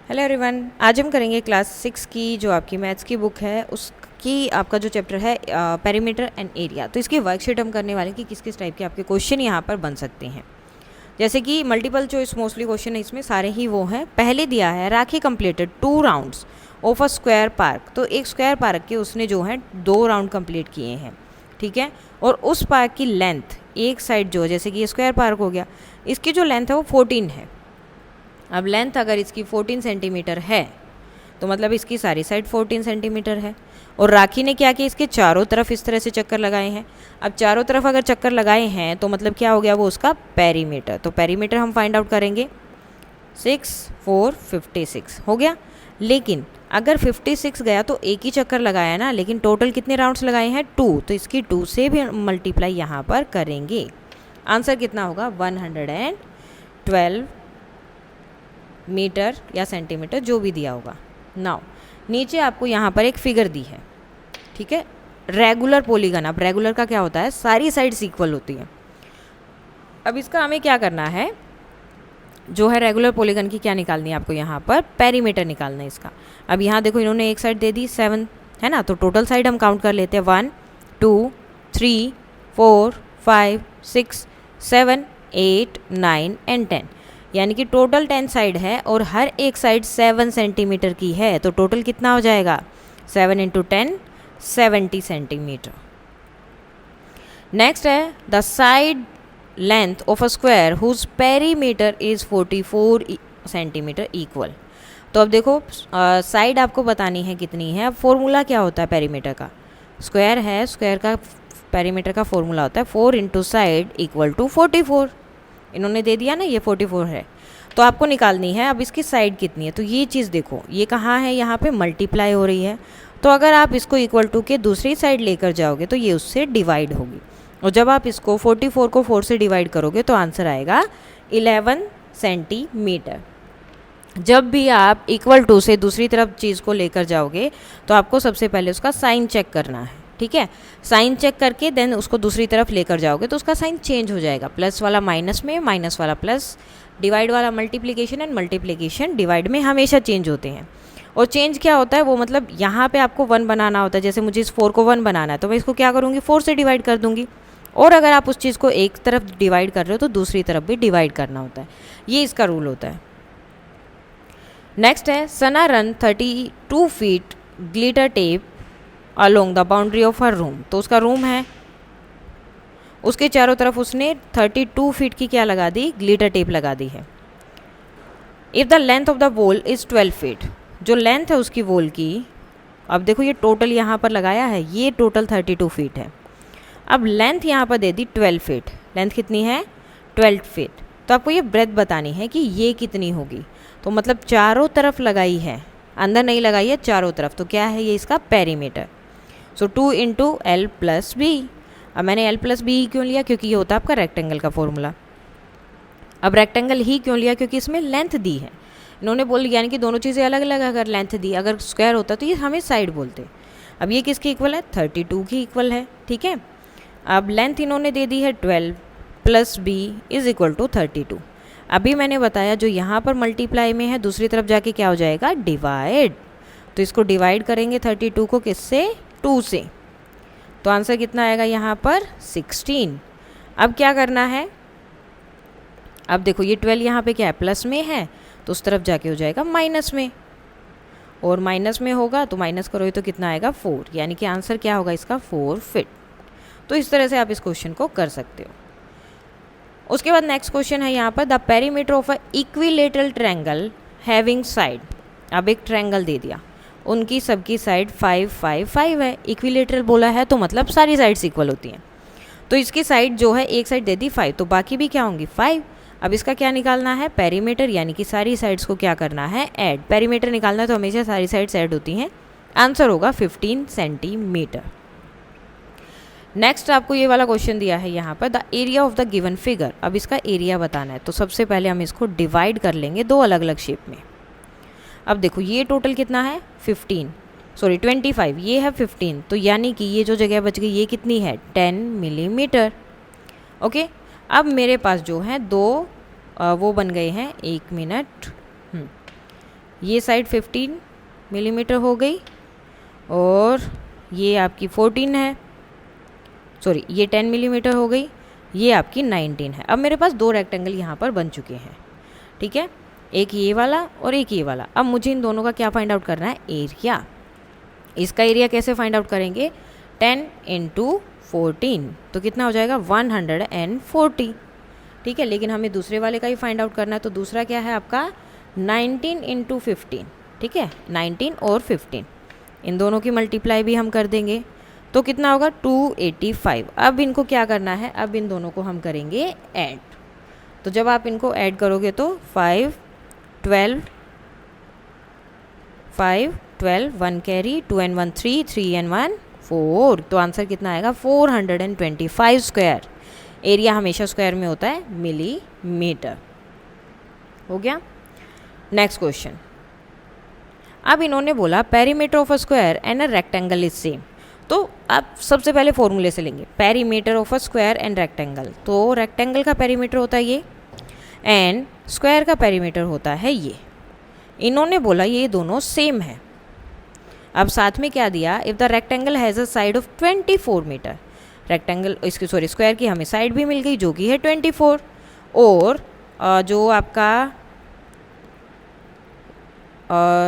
Hello everyone, आज हम करेंगे क्लास 6 की जो आपकी मैथ्स की बुक है उसकी आपका जो चैप्टर है पेरीमीटर एंड एरिया। तो इसकी वर्कशीट हम करने वाले हैं कि किस किस टाइप के आपके क्वेश्चन यहाँ पर बन सकते हैं। जैसे कि मल्टीपल चॉइस मोस्टली क्वेश्चन है, इसमें सारे ही वो हैं। पहले दिया है Rakhi completed 2 rounds of a square park. तो एक स्क्वायर पार्क के उसने जो है 2 राउंड कंप्लीट किए हैं, ठीक है। और उस पार्क की लेंथ एक साइड जो है, जैसे कि ये स्क्वायर पार्क हो गया, इसकी जो लेंथ है वो 14 है। अब लेंथ अगर इसकी 14 सेंटीमीटर है तो मतलब इसकी सारी साइड 14 सेंटीमीटर है। और राखी ने क्या किया, इसके चारों तरफ इस तरह से चक्कर लगाए हैं। अब चारों तरफ अगर चक्कर लगाए हैं तो मतलब क्या हो गया, वो उसका पेरीमीटर। तो पेरीमीटर हम फाइंड आउट करेंगे 6 4 56 हो गया। लेकिन अगर 56 गया तो एक ही चक्कर लगाया ना, लेकिन टोटल कितने राउंड्स लगाए हैं 2, तो इसकी 2 से भी मल्टीप्लाई यहाँ पर करेंगे। आंसर कितना होगा 112 मीटर या सेंटीमीटर, जो भी दिया होगा। नाउ नीचे आपको यहाँ पर एक फिगर दी है, ठीक है। Regular polygon. अब रेगुलर का क्या होता है, सारी साइड्स इक्वल होती हैं। अब इसका हमें क्या करना है, जो है रेगुलर पॉलीगन की क्या निकालनी है आपको, यहाँ पर पेरीमीटर निकालना है इसका। अब यहाँ देखो इन्होंने एक साइड दे दी 7 है ना, तो टोटल साइड हम काउंट कर लेते हैं 1 2 3 4 5 6 7 8 9 एंड 10, यानी कि टोटल 10 साइड है और हर एक साइड 7 सेंटीमीटर की है। तो टोटल कितना हो जाएगा 7 × 10 70 सेंटीमीटर। नेक्स्ट है the side length of a square whose perimeter is 44 centimetre equal. तो अब देखो साइड आपको बतानी है कितनी है। अब फॉर्मूला क्या होता है पेरीमीटर का, स्क्वायर है, स्क्वायर का पेरीमीटर का फॉर्मूला होता है 4 × साइड इक्वल टू 44। इन्होंने दे दिया ना, ये 44 है, तो आपको निकालनी है अब इसकी साइड कितनी है। तो ये चीज़ देखो, ये कहाँ है, यहाँ पे मल्टीप्लाई हो रही है। तो अगर आप इसको इक्वल टू के दूसरी साइड लेकर जाओगे तो ये उससे डिवाइड होगी। और जब आप इसको 44 को 4 से डिवाइड करोगे तो आंसर आएगा 11 सेंटीमीटर। जब भी आप इक्वल टू से दूसरी तरफ चीज़ को लेकर जाओगे तो आपको सबसे पहले उसका साइन चेक करना है, ठीक है। साइन चेक करके देन उसको दूसरी तरफ लेकर जाओगे तो उसका साइन चेंज हो जाएगा, प्लस वाला माइनस में, माइनस वाला प्लस, डिवाइड वाला मल्टीप्लिकेशन एंड मल्टीप्लिकेशन डिवाइड में हमेशा चेंज होते हैं। और चेंज क्या होता है वो, मतलब यहाँ पे आपको 1 बनाना होता है। जैसे मुझे इस 4 को 1 बनाना है तो मैं इसको क्या करूँगी 4 से डिवाइड कर दूँगी। और अगर आप उस चीज़ को एक तरफ डिवाइड कर रहे हो तो दूसरी तरफ भी डिवाइड करना होता है, ये इसका रूल होता है। नेक्स्ट है Sana ran 32 feet glitter tape along the boundary of her room. तो उसका रूम है, उसके चारों तरफ उसने 32 फीट की क्या लगा दी, ग्लिटर टेप लगा दी है। If the length of the wall is 12 feet, जो लेंथ है उसकी वॉल की, अब देखो ये टोटल यहाँ पर लगाया है, ये टोटल 32 फीट है। अब लेंथ यहाँ पर दे दी 12 फीट, लेंथ कितनी है 12 फीट। तो आपको ये ब्रेथ बतानी है कि ये कितनी होगी। तो मतलब चारों तरफ लगाई है, अंदर नहीं लगाई है, चारों तरफ। तो क्या है ये इसका पेरीमीटर। सो 2 × L + B। अब मैंने L + B क्यों लिया, क्योंकि ये होता है आपका रेक्टेंगल का फॉर्मूला। अब रेक्टेंगल ही क्यों लिया, क्योंकि इसमें लेंथ दी है। इन्होंने बोल, यानी कि दोनों चीज़ें अलग अलग, अगर लेंथ दी, अगर स्क्वायर होता तो ये हमें साइड बोलते। अब ये किसकी इक्वल है 32 की इक्वल है, ठीक है। अब लेंथ इन्होंने दे दी है 12 + B = 32। अभी मैंने बताया जो यहाँ पर मल्टीप्लाई में है दूसरी तरफ जाके क्या हो जाएगा डिवाइड। तो इसको डिवाइड करेंगे 32 को किससे 2 से, तो आंसर कितना आएगा यहाँ पर 16। अब क्या करना है, अब देखो ये 12 यहाँ पे क्या है प्लस में है, तो उस तरफ जाके हो जाएगा माइनस में, और माइनस में होगा तो माइनस करोगे तो कितना आएगा 4, यानी कि आंसर क्या होगा इसका 4 फीट। तो इस तरह से आप इस क्वेश्चन को कर सकते हो। उसके बाद नेक्स्ट क्वेश्चन है यहाँ पर the perimeter of a equilateral triangle having side. अब एक ट्रायंगल दे दिया, उनकी सबकी साइड 5 5 5 है। इक्विलेटरल बोला है तो मतलब सारी साइड्स इक्वल होती हैं। तो इसकी साइड जो है एक साइड दे दी 5, तो बाकी भी क्या होंगी 5। अब इसका क्या निकालना है पेरीमीटर, यानी कि सारी साइड्स को क्या करना है ऐड। पेरीमीटर निकालना है तो हमेशा सारी साइड्स ऐड होती हैं। आंसर होगा 15 सेंटीमीटर। नेक्स्ट आपको ये वाला क्वेश्चन दिया है यहाँ पर the area of the given figure. अब इसका एरिया बताना है, तो सबसे पहले हम इसको डिवाइड कर लेंगे 2 अलग अलग शेप में। अब देखो ये टोटल कितना है 25, ये है 15, तो यानी कि ये जो जगह बच गई ये कितनी है 10 मिलीमीटर। ओके, अब मेरे पास जो है 2 वो बन गए हैं, 1 मिनट, ये साइड 15 मिलीमीटर हो गई और ये आपकी 14 है, सॉरी ये 10 मिलीमीटर हो गई, ये आपकी 19 है। अब मेरे पास दो रेक्टेंगल यहाँ पर बन चुके हैं, ठीक है, एक ये वाला और एक ये वाला। अब मुझे इन दोनों का क्या फाइंड आउट करना है, एरिया। इसका एरिया कैसे फाइंड आउट करेंगे, 10 × 14 तो कितना हो जाएगा 140, ठीक है। लेकिन हमें दूसरे वाले का ही फाइंड आउट करना है, तो दूसरा क्या है आपका 19 × 15, ठीक है, 19 और 15 इन दोनों की मल्टीप्लाई भी हम कर देंगे तो कितना होगा 285। अब इनको क्या करना है, अब इन दोनों को हम करेंगे ऐड। तो जब आप इनको ऐड करोगे तो 5 12 1 कैरी, 2 and 1 3, 3 and 1 4, तो आंसर कितना आएगा 425 स्क्वायर। एरिया हमेशा स्क्वायर में होता है, मिलीमीटर। हो गया। Next question. अब इन्होंने बोला perimeter of a square and a rectangle is same. तो आप सबसे पहले फॉर्मूले से लेंगे, perimeter of a square and rectangle. तो रेक्टेंगल का पेरीमीटर होता है ये एंड स्क्वायर का पेरीमीटर होता है ये। इन्होंने बोला ये दोनों सेम है। अब साथ में क्या दिया, if the rectangle has a side of 24 metre, rectangle इसकी सॉरी स्क्वायर की हमें साइड भी मिल गई जो कि है 24, और जो आपका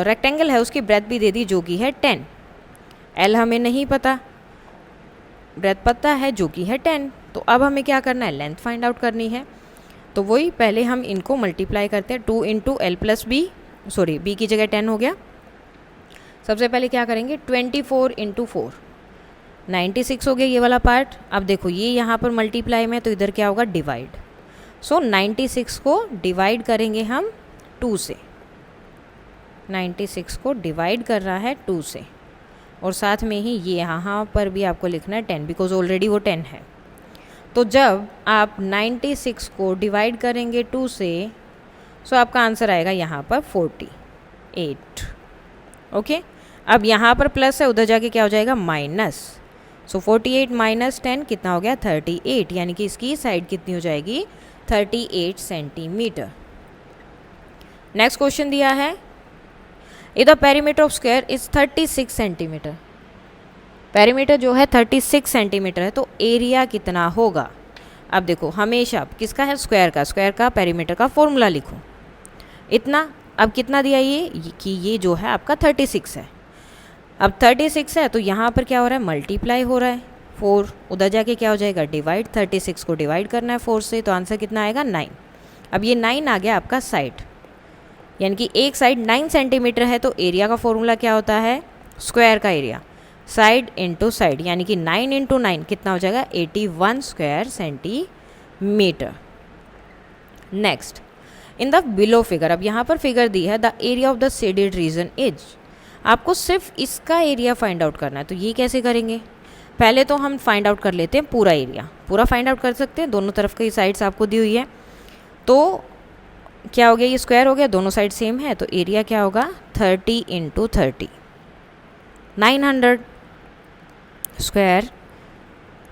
रेक्टेंगल है उसकी ब्रेथ भी दे दी जो कि है 10। एल हमें नहीं पता, ब्रेथ पता है जो कि है 10। तो अब हमें क्या करना है, लेंथ फाइंड आउट करनी है। तो वही पहले हम इनको मल्टीप्लाई करते हैं, 2 × L + B, सॉरी B की जगह 10 हो गया। सबसे पहले क्या करेंगे 24 × 4, 96 हो गया ये वाला पार्ट। अब देखो ये यहाँ पर मल्टीप्लाई में, तो इधर क्या होगा डिवाइड। सो 96 को डिवाइड करेंगे हम 2 से, 96 को डिवाइड कर रहा है 2 से, और साथ में ही ये यहाँ पर भी आपको लिखना है 10 बिकॉज ऑलरेडी वो 10 है। तो जब आप 96 को डिवाइड करेंगे 2 से, सो आपका आंसर आएगा यहाँ पर 48। ओके। अब यहाँ पर प्लस है, उधर जाके क्या हो जाएगा माइनस। सो 48 - 10 कितना हो गया 38, यानी कि इसकी साइड कितनी हो जाएगी 38 सेंटीमीटर। नेक्स्ट क्वेश्चन दिया है, if the perimeter of square is 36 centimetre. Perimeter जो है 36 सेंटीमीटर है, तो एरिया कितना होगा। अब देखो हमेशा किसका है, स्क्वायर का पेरीमीटर का फॉर्मूला लिखो इतना। अब कितना दिया ये कि ये जो है आपका 36 है। अब 36 है तो यहाँ पर क्या हो रहा है, मल्टीप्लाई हो रहा है 4, उधर जाके क्या हो जाएगा डिवाइड। 36 को डिवाइड करना है 4 से, तो आंसर कितना आएगा 9। अब ये 9 आ गया आपका साइड, यानी कि एक साइड 9 सेंटीमीटर है, तो एरिया का फॉर्मूला क्या होता है, स्क्वायर का एरिया साइड इंटू साइड, यानी कि 9 × 9 कितना हो जाएगा 81 square centimetre. Next, in the below figure, अब यहाँ पर फिगर दी है the area of the shaded region is. आपको सिर्फ इसका एरिया फाइंड आउट करना है। तो ये कैसे करेंगे, पहले तो हम फाइंड आउट कर लेते हैं पूरा एरिया। पूरा फाइंड आउट कर सकते हैं, दोनों तरफ की साइड्स आपको दी हुई है। तो क्या हो गया, ये स्क्वायर हो गया, दोनों साइड सेम है, तो एरिया क्या होगा 30 × 30, 900 स्क्वायर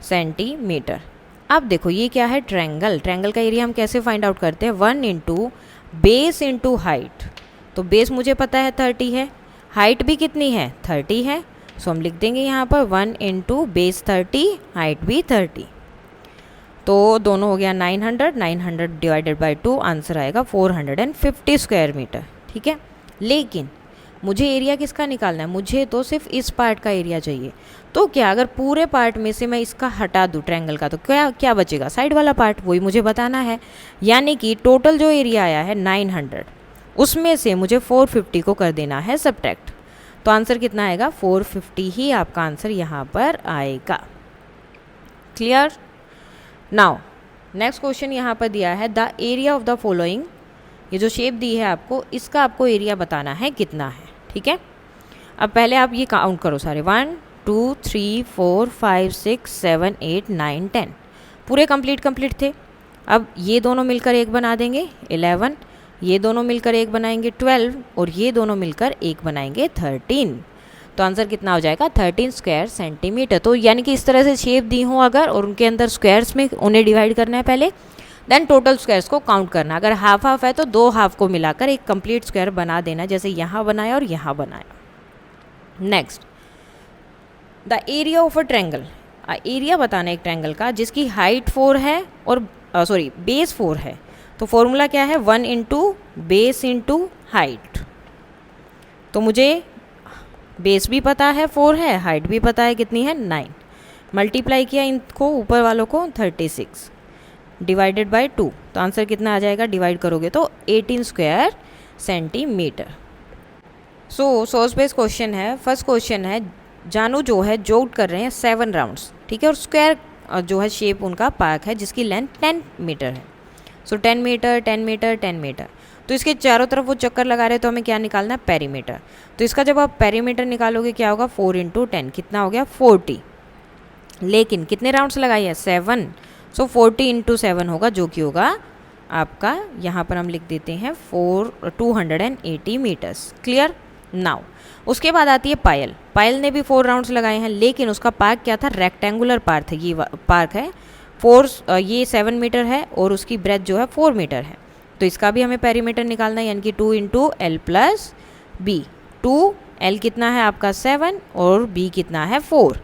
सेंटीमीटर। अब देखो ये क्या है, ट्रायंगल। ट्रायंगल का एरिया हम कैसे फाइंड आउट करते हैं, 1 × बेस × हाइट। तो बेस मुझे पता है 30 है, हाइट भी कितनी है 30 है, सो हम लिख देंगे यहाँ पर 1 × बेस 30, हाइट भी 30। तो दोनों हो गया 900, 900 डिवाइडेड बाई 2, आंसर आएगा 450 स्क्वायर मीटर। ठीक है, लेकिन मुझे एरिया किसका निकालना है, मुझे तो सिर्फ इस पार्ट का एरिया चाहिए। तो क्या अगर पूरे पार्ट में से मैं इसका हटा दूँ ट्रायंगल का, तो क्या क्या बचेगा, साइड वाला पार्ट, वही मुझे बताना है। यानी कि टोटल जो एरिया आया है 900, उसमें से मुझे 450 को कर देना है सब्ट्रैक्ट। तो आंसर कितना आएगा 450 ही आपका आंसर यहाँ पर आएगा। क्लियर। नाउ नेक्स्ट क्वेश्चन यहाँ पर दिया है the area of the following. ये जो शेप दी है आपको, इसका आपको एरिया बताना है कितना है। ठीक है, अब पहले आप ये काउंट करो सारे, 1 2 3 4 5 6 7 8 9 10 पूरे कंप्लीट थे। अब ये दोनों मिलकर एक बना देंगे 11, ये दोनों मिलकर एक बनाएंगे 12, और ये दोनों मिलकर एक बनाएंगे 13। तो आंसर कितना हो जाएगा 13 स्क्वायर सेंटीमीटर। तो यानी कि इस तरह से शेप दी हो अगर, और उनके अंदर स्क्वायर्स में उन्हें डिवाइड करना है पहले, देन टोटल स्क्वायर्स को काउंट करना, अगर हाफ हाफ है तो दो हाफ को मिलाकर एक कंप्लीट स्क्वायर बना देना, जैसे यहाँ बनाया और यहाँ बनाया। Next, the area of a triangle, area बताना एक ट्रायंगल का जिसकी हाइट 4 है और बेस 4 है। तो फॉर्मूला क्या है, 1 इंटू बेस इंटू हाइट। तो मुझे बेस भी पता है 4 है, हाइट भी पता है कितनी है 9, मल्टीप्लाई किया इनको ऊपर वालों को 36 डिवाइडेड बाय 2, तो आंसर कितना आ जाएगा, डिवाइड करोगे तो 18 स्क्वायर सेंटीमीटर। सो सोर्स बेस्ड क्वेश्चन है। फर्स्ट क्वेश्चन है, जानू जो है जोग कर रहे हैं 7 राउंड्स, ठीक है, और स्क्वायर जो है शेप उनका पार्क है जिसकी लेंथ 10 मीटर है। सो 10 मीटर 10 मीटर 10 मीटर, तो इसके चारों तरफ वो चक्कर लगा रहे हैं, तो हमें क्या निकालना है, पेरीमीटर। तो इसका जब आप पेरीमीटर निकालोगे क्या होगा, 4 इंटू 10 कितना हो गया 40, लेकिन कितने राउंड्स लगाए हैं 7, सो 40 इंटू 7 होगा जो कि होगा आपका, यहाँ पर हम लिख देते हैं 280 मीटर्स। क्लियर। नाउ उसके बाद आती है पायल। पायल ने भी 4 राउंड्स लगाए हैं, लेकिन उसका पार्क क्या था, रेक्टेंगुलर पार्क है, ये पार्क है 4, ये 7 मीटर है और उसकी ब्रेथ जो है 4 मीटर है। तो इसका भी हमें पेरीमीटर निकालना है, यानी कि 2 into L plus B. 2 L कितना है आपका 7 और बी कितना है 4,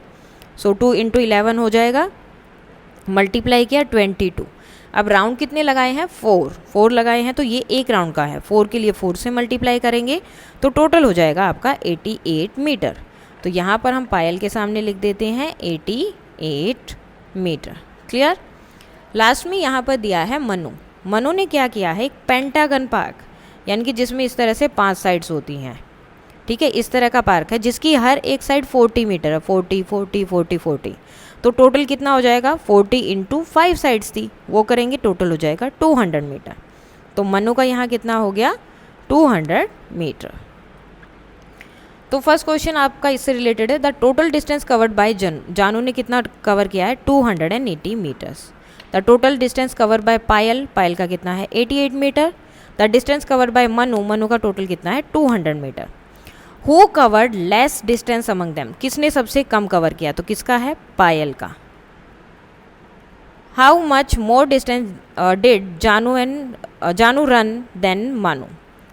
सो 2 इंटू 11 हो जाएगा, मल्टीप्लाई किया 22। अब राउंड कितने लगाए हैं, 4 लगाए हैं, तो ये एक राउंड का है, 4 के लिए 4 से मल्टीप्लाई करेंगे तो टोटल हो जाएगा आपका 88 मीटर। तो यहाँ पर हम पायल के सामने लिख देते हैं 88 मीटर। क्लियर। लास्ट में यहाँ पर दिया है मनु। मनु ने क्या किया है, एक पेंटागन पार्क, यानी कि जिसमें इस तरह से 5 साइड्स होती हैं, ठीक है, इस तरह का पार्क है जिसकी हर एक साइड 40 मीटर है, 40 40 40 40। तो टोटल कितना हो जाएगा, 40 इंटू 5 साइड्स थी वो करेंगे, टोटल हो जाएगा 200 मीटर। तो मनु का यहाँ कितना हो गया 200 मीटर। तो फर्स्ट क्वेश्चन आपका इससे रिलेटेड है, the total distance covered by Janu ने कितना कवर किया है 280 metres. The total distance cover by Payal, Payal का कितना है 88 metre. The distance covered by Manu, Manu का टोटल कितना है 200 metre. Who covered less distance among them, किसने सबसे कम कवर किया, तो किसका है, पायल का। How much more distance did जानू रन देन मानू।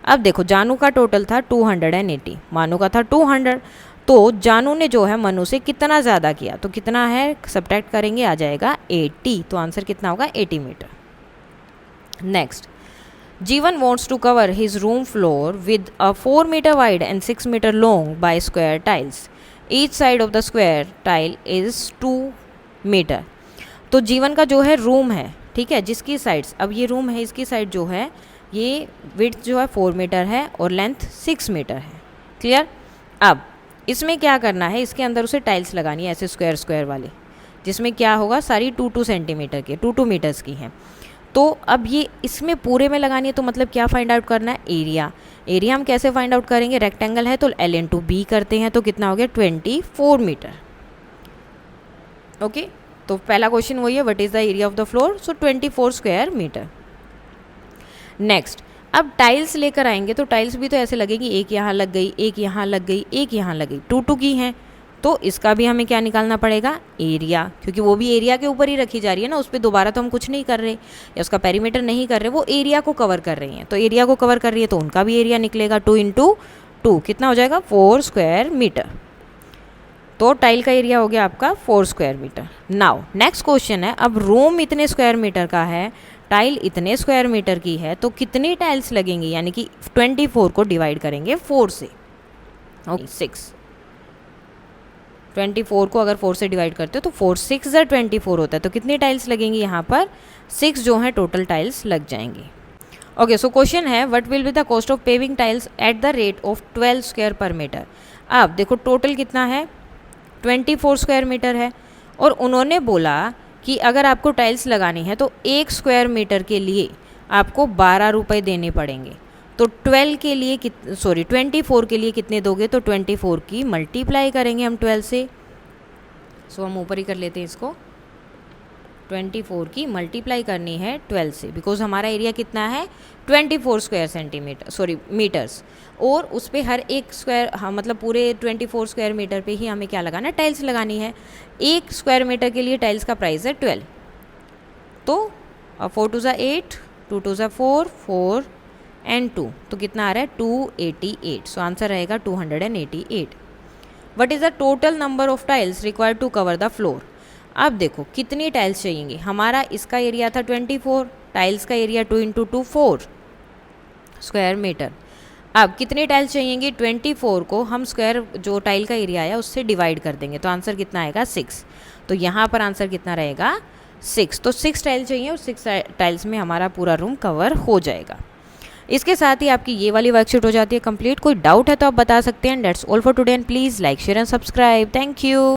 अब देखो जानू का टोटल था 280, मानू का था 200, तो जानू ने जो है मनु से कितना ज़्यादा किया, तो कितना है, सब्ट्रैक्ट करेंगे आ जाएगा 80, तो आंसर कितना होगा 80 मीटर। नेक्स्ट, जीवन wants to cover his room floor with a 4 meter wide and 6 meter long by square tiles. Each side of the square tile is 2 meter. तो जीवन का जो है रूम है, ठीक है, जिसकी साइड्स, अब ये रूम है, इसकी साइड जो है ये विड्थ जो है 4 मीटर है और लेंथ 6 मीटर है। क्लियर। अब इसमें क्या करना है, इसके अंदर उसे टाइल्स लगानी है ऐसे स्क्वायर स्क्वायर वाली, जिसमें क्या होगा सारी 2 सेंटीमीटर के 2 मीटर्स की हैं। तो अब ये इसमें पूरे में लगानी है, तो मतलब क्या फाइंड आउट करना है, एरिया। एरिया हम कैसे फाइंड आउट करेंगे, रेक्टेंगल है तो L इंटू बी करते हैं, तो कितना हो गया 24 मीटर। ओके, तो पहला क्वेश्चन वही है, what is the area of the floor, so 24 square metre. Next, अब टाइल्स लेकर आएंगे, तो टाइल्स भी तो ऐसे लगेगी, एक यहाँ लग गई, एक यहाँ लग गई, एक यहाँ लग गई, 2 की हैं, तो इसका भी हमें क्या निकालना पड़ेगा, एरिया, क्योंकि वो भी एरिया के ऊपर ही रखी जा रही है ना, उस पर दोबारा तो हम कुछ नहीं कर रहे या उसका पेरीमीटर नहीं कर रहे, वो एरिया को कवर कर रही हैं, तो एरिया को कवर कर रही है तो उनका भी एरिया निकलेगा 2 इंटू 2 कितना हो जाएगा 4 स्क्वायर मीटर। तो टाइल का एरिया हो गया आपका 4 square metre. Now next question है, अब रूम इतने स्क्वायर मीटर का है, टाइल इतने स्क्वायर मीटर की है, तो कितनी टाइल्स लगेंगी, यानी कि 24 को डिवाइड करेंगे 4 से, ओके 6, 24 को अगर 4 से डिवाइड करते हो तो 4 6 24 होता है, तो कितनी टाइल्स लगेंगी यहाँ पर 6 जो है टोटल टाइल्स लग जाएंगी। ओके, सो क्वेश्चन है, what will be the cost of paving tiles at the rate of 12 square पर मीटर। अब देखो टोटल कितना है 24 स्क्वायर मीटर है, और उन्होंने बोला कि अगर आपको टाइल्स लगानी है तो 1 स्क्वायर मीटर के लिए आपको 12 रुपये देने पड़ेंगे। तो 24 के लिए कितने दोगे, तो 24 की मल्टीप्लाई करेंगे हम 12 से, सो हम ऊपर ही कर लेते हैं इसको, 24 की मल्टीप्लाई करनी है 12 से, बिकॉज हमारा एरिया कितना है 24 स्क्वायर सेंटीमीटर मीटर्स, और उस पर हर एक स्क्वायर, हाँ मतलब पूरे 24 स्क्वायर मीटर पे ही हमें क्या लगाना है, टाइल्स लगानी है। 1 स्क्वायर मीटर के लिए टाइल्स का प्राइस है 12, तो और 4 टू ज़ा 8, 2 टू ज़ा 4, 4 एंड 2, तो कितना आ रहा है 288। सो आंसर रहेगा 288। What is the total number of tiles required to cover the floor. अब देखो कितनी टाइल्स चाहिएंगी, हमारा इसका एरिया था 24, टाइल्स का एरिया 2 इंटू 2 4 स्क्वायर मीटर। अब कितनी टाइल्स चाहिएंगी, 24 को हम स्क्वायर जो टाइल का एरिया आया उससे डिवाइड कर देंगे, तो आंसर कितना आएगा 6। तो यहाँ पर आंसर कितना रहेगा 6। तो 6 टाइल चाहिए और 6 टाइल्स में हमारा पूरा रूम कवर हो जाएगा। इसके साथ ही आपकी ये वाली वर्कशीट हो जाती है कंप्लीट। कोई डाउट है तो आप बता सकते हैं। That's all for today and please like share and subscribe. Thank you.